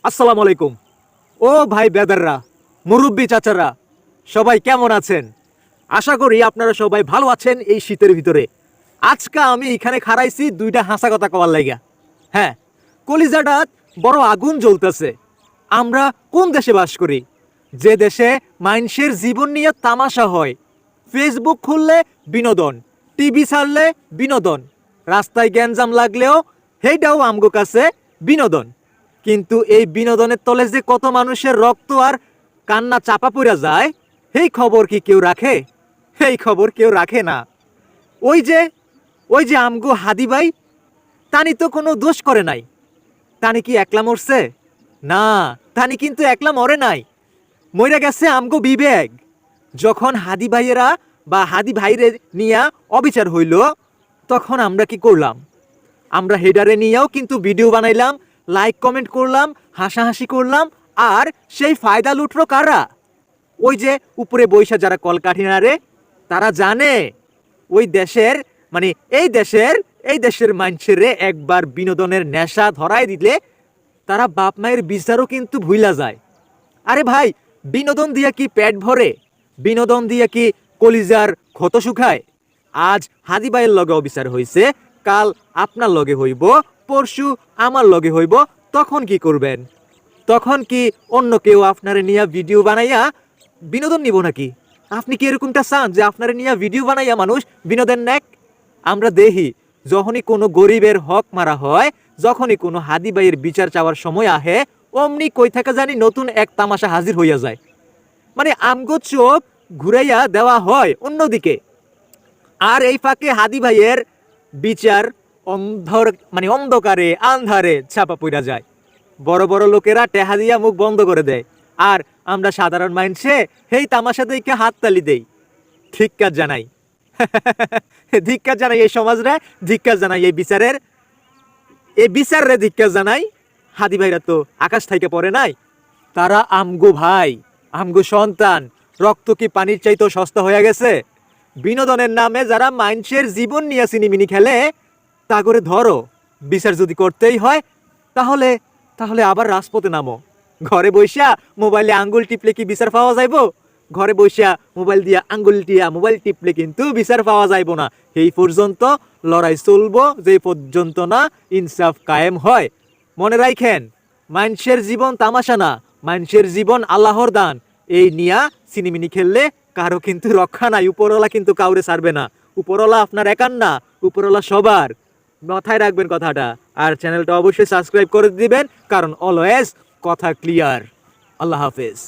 আসসালামু আলাইকুম। ও ভাই বেদাররা, মুরব্বী চাচারা, সবাই কেমন আছেন? আশা করি আপনারা সবাই ভালো আছেন এই শীতের ভিতরে। আজকে আমি এখানে খাড়াইছি দুইটা হাসা কথা কওয়ার লাইগা। হ্যাঁ, কলিজাটা বড় আগুন জ্বলতেছে। আমরা কোন দেশে বাস করি? যে দেশে মানুষের জীবন নিয়ে তামাশা হয়। ফেসবুক খুললে বিনোদন, টিভি ছাড়লে বিনোদন, রাস্তায় গ্যাঞ্জাম লাগলেও সেইটাও আমগো কাছে বিনোদন। কিন্তু এই বিনোদনের তলে যে কত মানুষের রক্ত আর কান্না চাপা পড়া যায়, এই খবর কি কেউ রাখে? এই খবর কেউ রাখে না। ওই যে ওই যে আমগো হাদি ভাই, তানি তো কোনো দোষ করে নাই। তানি কি একলা মরছে? না, তানি কিন্তু একলা মরে নাই। মইরা গেছে আমগো বিবেক। যখন হাদি ভাইয়েরা বা হাদি ভাইরে নিয়া অবিচার হইল, তখন আমরা কি করলাম? আমরা হেডারে নিয়েও কিন্তু ভিডিও বানাইলাম, লাইক কমেন্ট করলাম, হাসাহাসি করলাম। আর সেই ফায়দা লুটলো কারা? ওই যে উপরে বৈশা যারা কলকাঠিনারে, তারা জানে ওই দেশের মানে এই দেশের মানুষের একবার বিনোদনের নেশা ধরায় দিলে তারা বাপ মায়ের বিচারও কিন্তু ভুইলা যায়। আরে ভাই, বিনোদন দিয়া কি পেট ভরে? বিনোদন দিয়া কি কলিজার ক্ষত শুকায়? আজ হাদি ভাইয়ের লগে অবিচার হইছে, কাল আপনার লগে হইব, পরশু আমার লগে হইব। তখন কি করবেন? তখন কি অন্য কেউ আপনারে নিয়ে ভিডিও বানাইয়া বিনোদন নিব নাকি? আপনি কি এরকমটা চান যে আপনারে নিয়ে ভিডিও বানাইয়া মানুষ বিনোদন নেক? আমরা দেখি যখনই কোনো গরিবের হক মারা হয়, যখনই কোনো হাদি ভাইয়ের বিচার চাওয়ার সময় আহে, অমনি কই থাকা জানি নতুন এক তামাশা হাজির হইয়া যায়। মানে আমগো চোখ ঘুরাইয়া দেওয়া হয় অন্যদিকে। আর এই ফাঁকে হাদি ভাইয়ের বিচার অন্ধকারে আন্ধারে ছাপা পড়া যায়। বড় বড় লোকেরা টেহা দিয়া মুখ বন্ধ করে দেয়, আর আমরা সাধারণ মানুষে সেই তামাশা দেখে হাততালি দেই। ধিক্কার জানাই। ধিক্কার জানাই এই সমাজরে, ধিক্কার জানাই এই বিচারে ধিক্কার জানাই। হাদি ভাইরা তো আকাশ থেকে পড়ে নাই। তারা আমগো ভাই, আমগো সন্তান। রক্ত কি পানির চাইতেও সস্তা হয়ে গেছে? বিনোদনের নামে যারা মানুষের জীবন নিয়ে সিনিমিনি খেলে, তা করে ধরো। বিচার যদি করতেই হয়, তাহলে তাহলে আবার রাজপথে নামো। ঘরে বইসা মোবাইলে আঙ্গুল টিপলে কি বিচার পাওয়া যাইব? ঘরে বইসা মোবাইল টিপলে কিন্তু বিচার পাওয়া যাইব না। এই পর্যন্ত লড়াই চলবো, যে পর্যন্ত না ইনসাফ কায়েম হয়। মনে রাখেন, মানুষের জীবন তামাশা না, মানুষের জীবন আল্লাহর দান। এই নিয়া সিনিমিনি খেললে কারো কিন্তু রক্ষা নাই। উপরওয়ালা কিন্তু কাউরে ছাড়বে না। উপরওয়ালা আপনার একার না, উপরওয়ালা সবার। মাথায় রাখবেন কথাটা। আর চ্যানেলটা অবশ্যই সাবস্ক্রাইব করে দিবেন, কারণ অলওয়েজ কথা ক্লিয়ার। আল্লাহ হাফেজ।